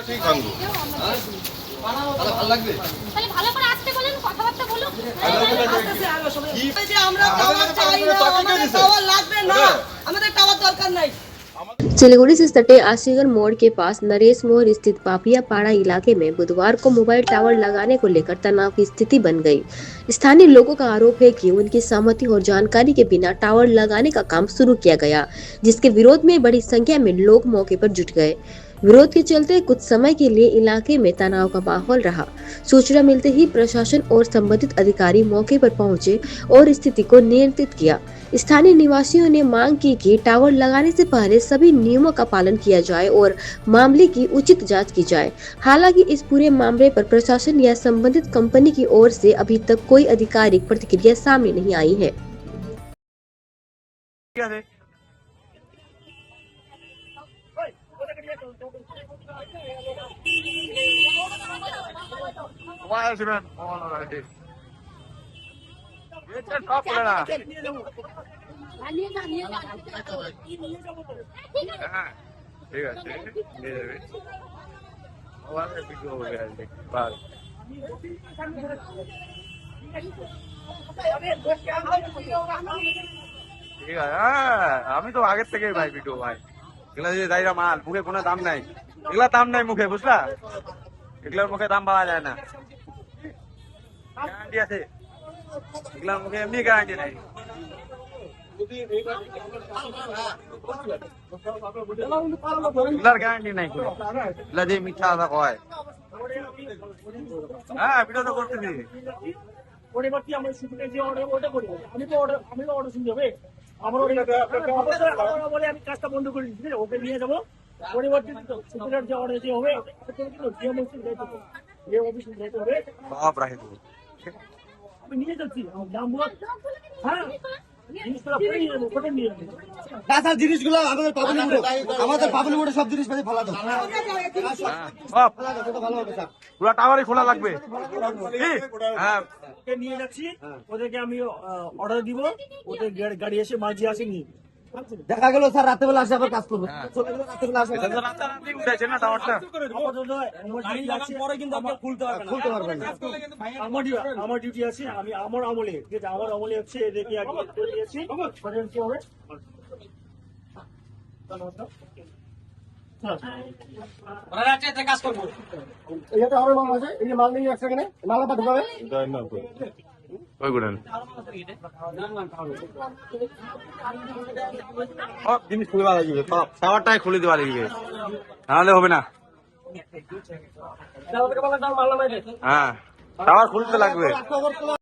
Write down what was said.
ঠিক ভাঙবো। ভালো লাগবে তাহলে ভালো করে আসতে বলেন, কথাবার্তা বলো। আমরা টাওয়ার চাই না, আমাদের টাওয়ার লাগবে না, আমাদের টাওয়ার দরকার নাই। सिलीगुड़ी से सटे आशीगढ़ मोड़ के पास नरेश मोड़ स्थित पापिया पाड़ा इलाके में बुधवार को मोबाइल टावर लगाने को लेकर तनाव की स्थिति बन गई। स्थानीय लोगों का आरोप है कि उनकी सहमति और जानकारी के बिना टावर लगाने का काम शुरू किया गया, जिसके विरोध में बड़ी संख्या में लोग मौके पर जुट गए। विरोध के चलते कुछ समय के लिए इलाके में तनाव का माहौल रहा। सूचना मिलते ही प्रशासन और संबंधित अधिकारी मौके पर पहुंचे और स्थिति को नियंत्रित किया। स्थानीय निवासियों ने मांग की कि टावर लगाने से पहले सभी नियमों का पालन किया जाए और मामले की उचित जांच की जाए। हालांकि इस पूरे मामले पर प्रशासन या संबंधित कंपनी की ओर से अभी तक कोई आधिकारिक प्रतिक्रिया सामने नहीं आई है। ঠিক আছে নিয়ে যাবে। ঠিক আছে, হ্যাঁ আমি তো আগের থেকে ভাই ভিডিও ভাই, এগুলা যে যাইরা মাল মুখে কোনো দাম নাই, এগুলা দাম নাই মুখে, বুঝলা? এগুলোর মুখে দাম পাওয়া যায় না, গ্যারান্টি আছে, এগুলোর মুখে এমনি গ্যারান্টি নাই। এগুলার গ্যারান্টি নাই কোনো, এগুলা যে মিথ্যা কথা কয়। হ্যাঁ ভিডিও তো করতেছি। পরবর্তী আমরা শুটিংয়ে যে অর্ডার ওটা করি, আমি তো অর্ডার শুনতে হবে আমার বলে আমি কাজটা বন্ধ করে দিচ্ছি, ওকে নিয়ে যাবো। পরবর্তী শুটিংয়ের যে অর্ডার যে হবে যে অফিস যেতে হবে বাপ রাখে আমি নিয়ে যাচ্ছি দাম হ্যাঁ জিনিসগুলো আমাদের পাবলিক মোড়ে সব জিনিস ফেলা দাও। পুরো টাওয়ারই খোলা লাগবে। হ্যাঁ নিয়ে যাচ্ছি, ওদেরকে আমি অর্ডার দিব, ওদের গাড়ি এসে মাঝি আসে নিয়ে দেখা গেল স্যার রাতেবেলা আসে আবার কাজ করবো। উঠেছে না টাওয়ারটা, খুলতে পারবেন না। আমার ডিউটি আছে, আমি আমার আমলে হচ্ছে এদেরকে আগে দিয়েছি। কি হবে কাজ করবো, এটা আরো মাল আছে, এই যে মাল নিয়ে আসছে এখানে মাল আবার ঢুকাবে। সব জিনিস খুলে দেওয়া লাগবে, সব টাওয়ারটাই খুলে দেওয়া লাগবে, নাহলে হবে না। হ্যাঁ টাওয়ার খুলতে লাগবে।